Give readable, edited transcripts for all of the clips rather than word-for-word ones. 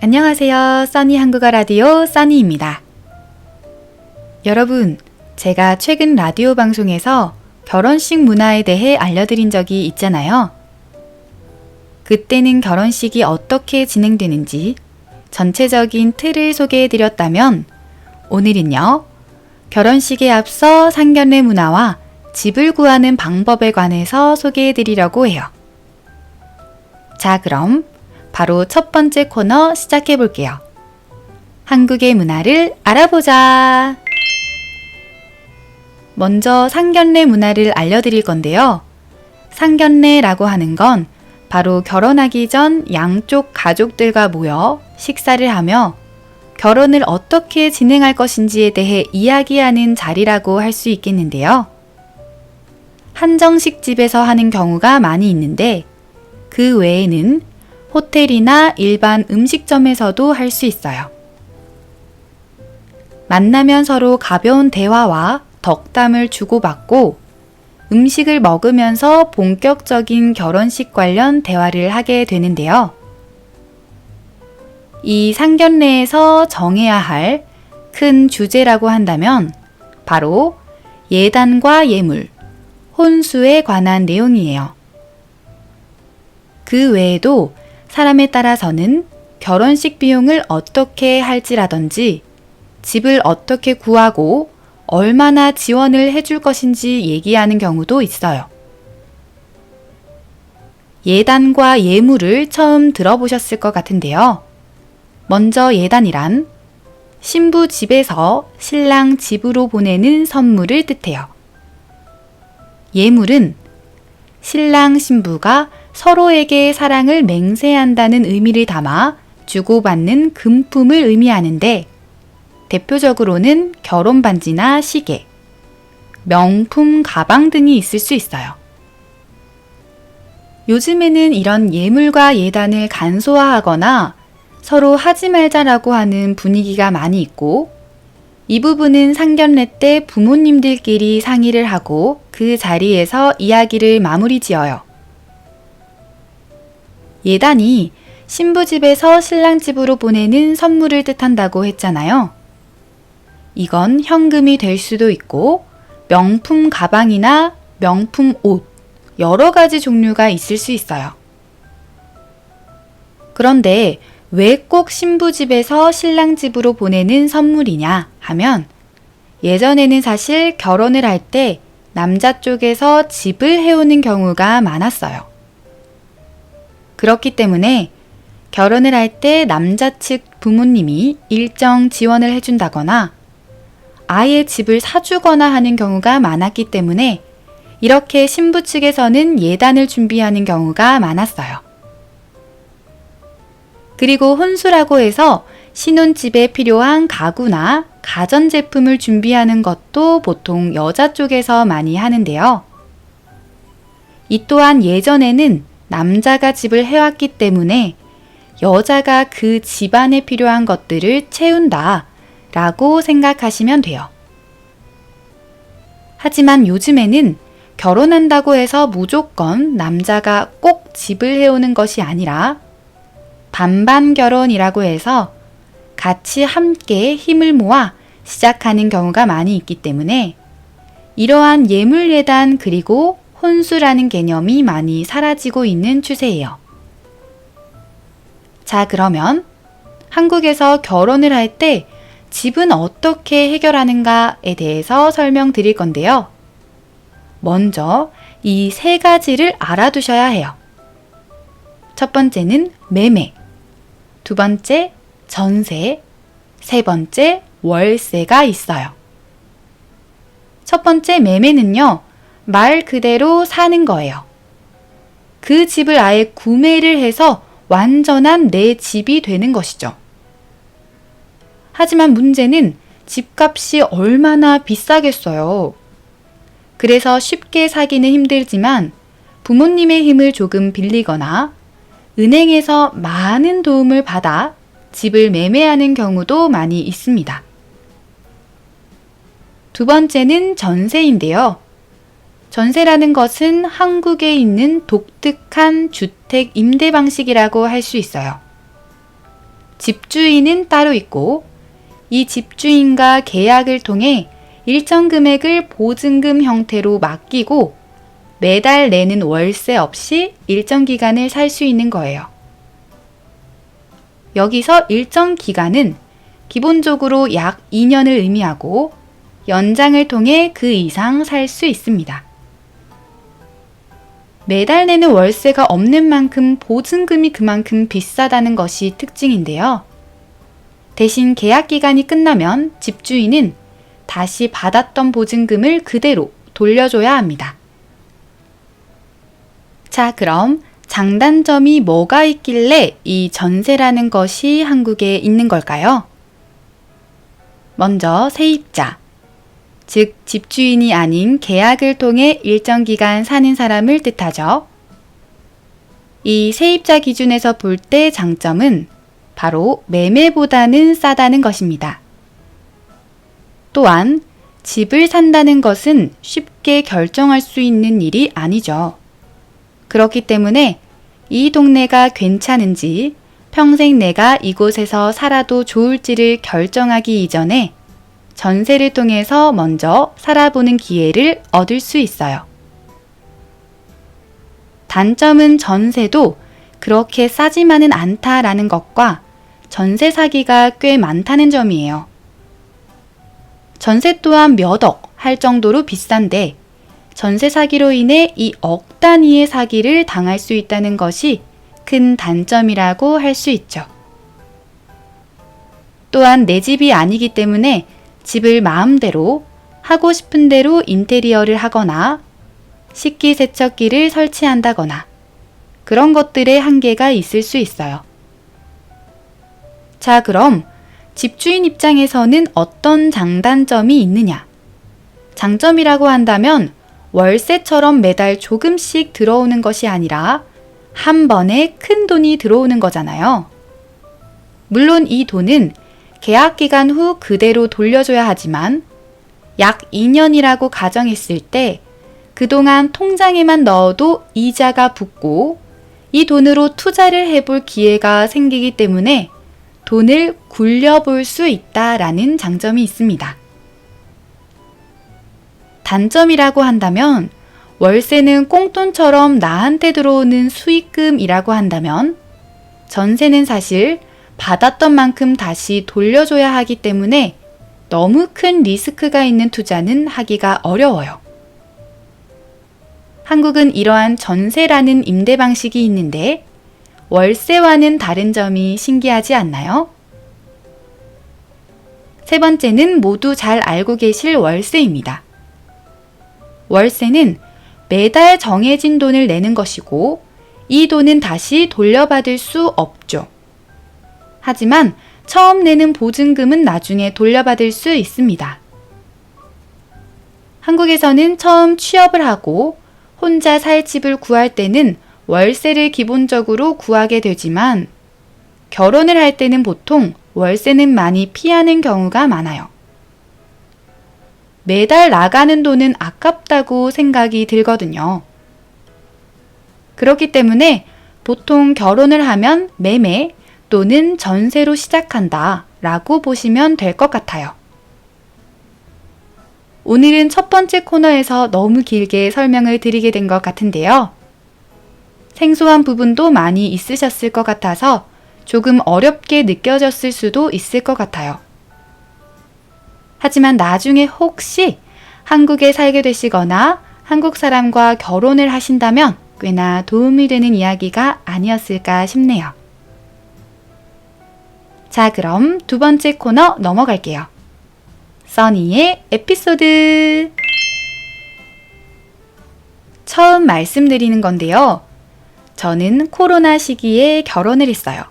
안녕하세요. 써니 한국어 라디오 써니입니다. 여러분, 제가 최근 라디오 방송에서 결혼식 문화에 대해 알려드린 적이 있잖아요. 그때는 결혼식이 어떻게 진행되는지 전체적인 틀을 소개해드렸다면 오늘은요, 결혼식에 앞서 상견례 문화와 집을 구하는 방법에 관해서 소개해드리려고 해요. 자, 그럼 바로 첫 번째 코너 시작해 볼게요. 한국의 문화를 알아보자. 먼저 상견례 문화를 알려드릴 건데요. 상견례라고 하는 건 바로 결혼하기 전 양쪽 가족들과 모여 식사를 하며 결혼을 어떻게 진행할 것인지에 대해 이야기하는 자리라고 할 수 있겠는데요. 한정식 집에서 하는 경우가 많이 있는데 그 외에는 호텔이나 일반 음식점에서도 할 수 있어요. 만나면 서로 가벼운 대화와 덕담을 주고받고 음식을 먹으면서 본격적인 결혼식 관련 대화를 하게 되는데요. 이 상견례에서 정해야 할 큰 주제라고 한다면 바로 예단과 예물, 혼수에 관한 내용이에요. 그 외에도 사람에 따라서는 결혼식 비용을 어떻게 할지라든지 집을 어떻게 구하고 얼마나 지원을 해줄 것인지 얘기하는 경우도 있어요. 예단과 예물을 처음 들어보셨을 것 같은데요. 먼저 예단이란 신부 집에서 신랑 집으로 보내는 선물을 뜻해요. 예물은 신랑 신부가 서로에게 사랑을 맹세한다는 의미를 담아 주고받는 금품을 의미하는데 대표적으로는 결혼 반지나 시계, 명품 가방 등이 있을 수 있어요. 요즘에는 이런 예물과 예단을 간소화하거나 서로 하지 말자라고 하는 분위기가 많이 있고 이 부분은 상견례 때 부모님들끼리 상의를 하고 그 자리에서 이야기를 마무리 지어요. 예단이 신부 집에서 신랑 집으로 보내는 선물을 뜻한다고 했잖아요. 이건 현금이 될 수도 있고 명품 가방이나 명품 옷, 여러 가지 종류가 있을 수 있어요. 그런데 왜 꼭 신부 집에서 신랑 집으로 보내는 선물이냐 하면 예전에는 사실 결혼을 할 때 남자 쪽에서 집을 해오는 경우가 많았어요. 그렇기 때문에 결혼을 할 때 남자 측 부모님이 일정 지원을 해준다거나 아예 집을 사주거나 하는 경우가 많았기 때문에 이렇게 신부 측에서는 예단을 준비하는 경우가 많았어요. 그리고 혼수라고 해서 신혼집에 필요한 가구나 가전제품을 준비하는 것도 보통 여자 쪽에서 많이 하는데요. 이 또한 예전에는 남자가 집을 해왔기 때문에 여자가 그 집안에 필요한 것들을 채운다 라고 생각하시면 돼요. 하지만 요즘에는 결혼한다고 해서 무조건 남자가 꼭 집을 해오는 것이 아니라 반반 결혼이라고 해서 같이 함께 힘을 모아 시작하는 경우가 많이 있기 때문에 이러한 예물 예단 그리고 혼수라는 개념이 많이 사라지고 있는 추세예요. 자, 그러면 한국에서 결혼을 할 때 집은 어떻게 해결하는가에 대해서 설명드릴 건데요. 먼저 이 세 가지를 알아두셔야 해요. 첫 번째는 매매, 두 번째 전세, 세 번째 월세가 있어요. 첫 번째 매매는요, 말 그대로 사는 거예요. 그 집을 아예 구매를 해서 완전한 내 집이 되는 것이죠. 하지만 문제는 집값이 얼마나 비싸겠어요. 그래서 쉽게 사기는 힘들지만 부모님의 힘을 조금 빌리거나 은행에서 많은 도움을 받아 집을 매매하는 경우도 많이 있습니다. 두 번째는 전세인데요. 전세라는 것은 한국에 있는 독특한 주택 임대 방식이라고 할 수 있어요. 집주인은 따로 있고 이 집주인과 계약을 통해 일정 금액을 보증금 형태로 맡기고 매달 내는 월세 없이 일정 기간을 살 수 있는 거예요. 여기서 일정 기간은 기본적으로 약 2년을 의미하고 연장을 통해 그 이상 살 수 있습니다. 매달 내는 월세가 없는 만큼 보증금이 그만큼 비싸다는 것이 특징인데요. 대신 계약 기간이 끝나면 집주인은 다시 받았던 보증금을 그대로 돌려줘야 합니다. 자, 그럼 장단점이 뭐가 있길래 이 전세라는 것이 한국에 있는 걸까요? 먼저 세입자, 즉 집주인이 아닌 계약을 통해 일정 기간 사는 사람을 뜻하죠. 이 세입자 기준에서 볼 때 장점은 바로 매매보다는 싸다는 것입니다. 또한 집을 산다는 것은 쉽게 결정할 수 있는 일이 아니죠. 그렇기 때문에 이 동네가 괜찮은지 평생 내가 이곳에서 살아도 좋을지를 결정하기 이전에 전세를 통해서 먼저 살아보는 기회를 얻을 수 있어요. 단점은 전세도 그렇게 싸지만은 않다라는 것과 전세 사기가 꽤 많다는 점이에요. 전세 또한 몇 억 할 정도로 비싼데 전세 사기로 인해 이 억 단위의 사기를 당할 수 있다는 것이 큰 단점이라고 할 수 있죠. 또한 내 집이 아니기 때문에 집을 마음대로 하고 싶은 대로 인테리어를 하거나 식기세척기를 설치한다거나 그런 것들의 한계가 있을 수 있어요. 자, 그럼 집주인 입장에서는 어떤 장단점이 있느냐? 장점이라고 한다면 월세처럼 매달 조금씩 들어오는 것이 아니라 한 번에 큰 돈이 들어오는 거잖아요. 물론 이 돈은 계약 기간 후 그대로 돌려줘야 하지만 약 2년이라고 가정했을 때 그동안 통장에만 넣어도 이자가 붙고 이 돈으로 투자를 해볼 기회가 생기기 때문에 돈을 굴려볼 수 있다라는 장점이 있습니다. 단점이라고 한다면 월세는 꽁돈처럼 나한테 들어오는 수익금이라고 한다면 전세는 사실 받았던 만큼 다시 돌려줘야 하기 때문에 너무 큰 리스크가 있는 투자는 하기가 어려워요. 한국은 이러한 전세라는 임대 방식이 있는데 월세와는 다른 점이 신기하지 않나요? 세 번째는 모두 잘 알고 계실 월세입니다. 월세는 매달 정해진 돈을 내는 것이고 이 돈은 다시 돌려받을 수 없죠. 하지만 처음 내는 보증금은 나중에 돌려받을 수 있습니다. 한국에서는 처음 취업을 하고 혼자 살 집을 구할 때는 월세를 기본적으로 구하게 되지만 결혼을 할 때는 보통 월세는 많이 피하는 경우가 많아요. 매달 나가는 돈은 아깝다고 생각이 들거든요. 그렇기 때문에 보통 결혼을 하면 매매 또는 전세로 시작한다 라고 보시면 될 것 같아요. 오늘은 첫 번째 코너에서 너무 길게 설명을 드리게 된 것 같은데요. 생소한 부분도 많이 있으셨을 것 같아서 조금 어렵게 느껴졌을 수도 있을 것 같아요. 하지만 나중에 혹시 한국에 살게 되시거나 한국 사람과 결혼을 하신다면 꽤나 도움이 되는 이야기가 아니었을까 싶네요. 자, 그럼 두 번째 코너 넘어갈게요. 써니의 에피소드. 처음 말씀드리는 건데요. 저는 코로나 시기에 결혼을 했어요.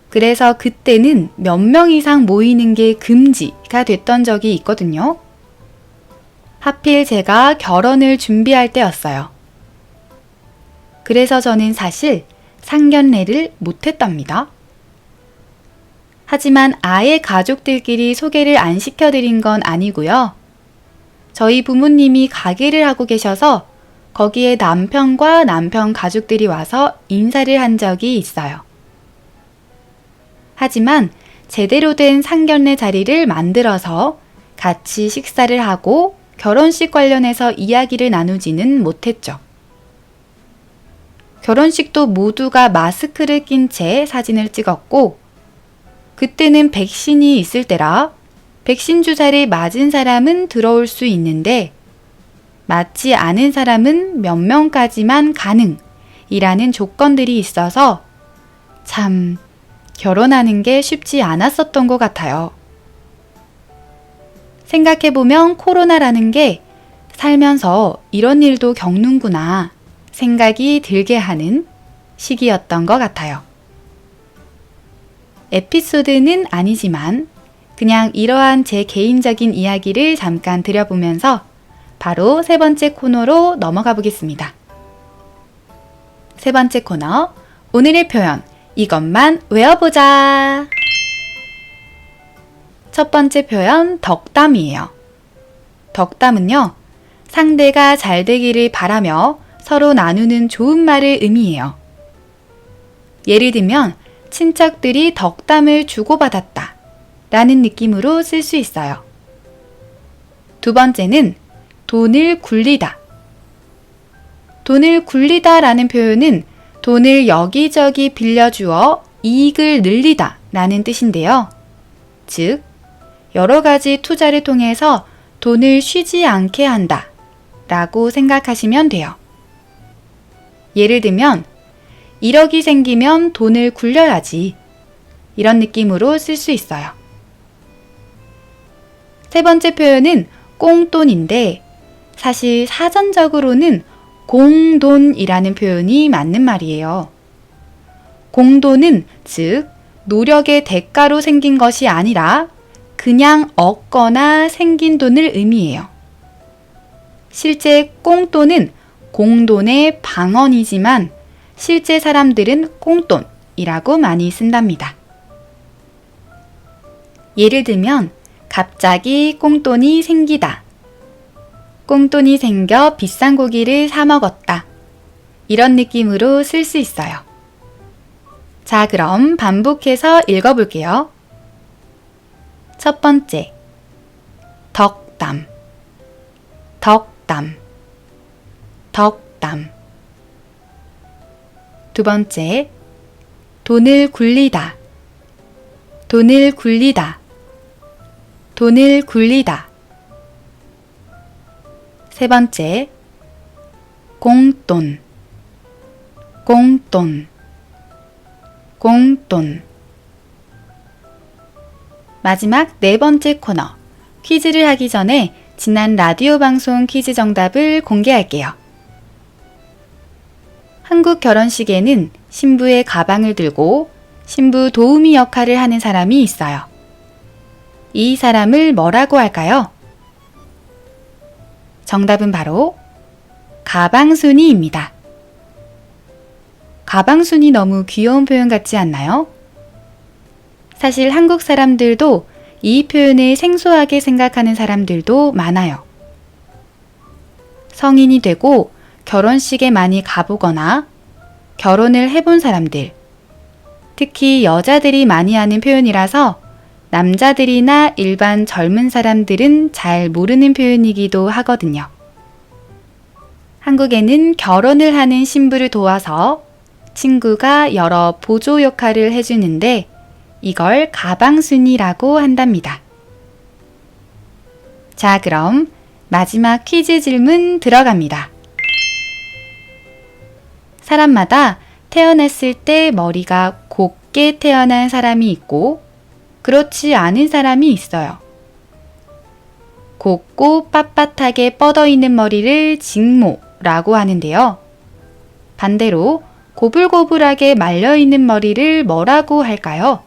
그래서 그때는 몇 명 이상 모이는 게 금지가 됐던 적이 있거든요. 하필 제가 결혼을 준비할 때였어요. 그래서 저는 사실 상견례를 못했답니다. 하지만 아예 가족들끼리 소개를 안 시켜드린 건 아니고요. 저희 부모님이 가게를 하고 계셔서 거기에 남편과 남편 가족들이 와서 인사를 한 적이 있어요. 하지만 제대로 된 상견례 자리를 만들어서 같이 식사를 하고 결혼식 관련해서 이야기를 나누지는 못했죠. 결혼식도 모두가 마스크를 낀 채 사진을 찍었고, 그때는 백신이 있을 때라 백신 주사를 맞은 사람은 들어올 수 있는데 맞지 않은 사람은 몇 명까지만 가능이라는 조건들이 있어서 참 결혼하는 게 쉽지 않았었던 것 같아요. 생각해보면 코로나라는 게 살면서 이런 일도 겪는구나 생각이 들게 하는 시기였던 것 같아요. 에피소드는 아니지만 그냥 이러한 제 개인적인 이야기를 잠깐 드려보면서 바로 세 번째 코너로 넘어가 보겠습니다. 세 번째 코너, 오늘의 표현, 이것만 외워보자. 첫 번째 표현, 덕담이에요. 덕담은요, 상대가 잘 되기를 바라며 서로 나누는 좋은 말을 의미해요. 예를 들면, 친척들이 덕담을 주고받았다 라는 느낌으로 쓸 수 있어요. 두 번째는 돈을 굴리다. 돈을 굴리다 라는 표현은 돈을 여기저기 빌려주어 이익을 늘리다 라는 뜻인데요. 즉, 여러 가지 투자를 통해서 돈을 쉬지 않게 한다 라고 생각하시면 돼요. 예를 들면, 1억이 생기면 돈을 굴려야지. 이런 느낌으로 쓸 수 있어요. 세 번째 표현은 꽁돈인데 사실 사전적으로는 공돈이라는 표현이 맞는 말이에요. 공돈은 즉 노력의 대가로 생긴 것이 아니라 그냥 얻거나 생긴 돈을 의미해요. 실제 꽁돈은 공돈의 방언이지만 실제 사람들은 꽁돈이라고 많이 쓴답니다. 예를 들면 갑자기 꽁돈이 생기다. 꽁돈이 생겨 비싼 고기를 사 먹었다. 이런 느낌으로 쓸 수 있어요. 자, 그럼 반복해서 읽어볼게요. 첫 번째, 덕담, 덕담, 덕담. 두 번째, 돈을 굴리다, 돈을 굴리다, 돈을 굴리다. 세 번째, 공돈, 공돈, 공돈. 마지막 네 번째 코너, 퀴즈를 하기 전에 지난 라디오 방송 퀴즈 정답을 공개할게요. 한국 결혼식에는 신부의 가방을 들고 신부 도우미 역할을 하는 사람이 있어요. 이 사람을 뭐라고 할까요? 정답은 바로 가방순이입니다. 가방순이 너무 귀여운 표현 같지 않나요? 사실 한국 사람들도 이 표현을 생소하게 생각하는 사람들도 많아요. 성인이 되고 결혼식에 많이 가보거나 결혼을 해본 사람들, 특히 여자들이 많이 하는 표현이라서 남자들이나 일반 젊은 사람들은 잘 모르는 표현이기도 하거든요. 한국에는 결혼을 하는 신부를 도와서 친구가 여러 보조 역할을 해주는데 이걸 가방순이라고 한답니다. 자, 그럼 마지막 퀴즈 질문 들어갑니다. 사람마다 태어났을 때 머리가 곱게 태어난 사람이 있고 그렇지 않은 사람이 있어요. 곱고 빳빳하게 뻗어있는 머리를 직모라고 하는데요. 반대로 고불고불하게 말려있는 머리를 뭐라고 할까요?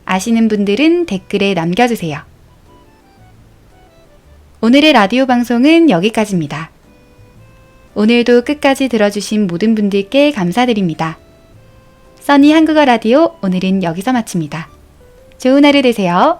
아시는 분들은 댓글에 남겨주세요. 오늘의 라디오 방송은 여기까지입니다. 오늘도 끝까지 들어주신 모든 분들께 감사드립니다. 써니 한국어 라디오 오늘은 여기서 마칩니다. 좋은 하루 되세요.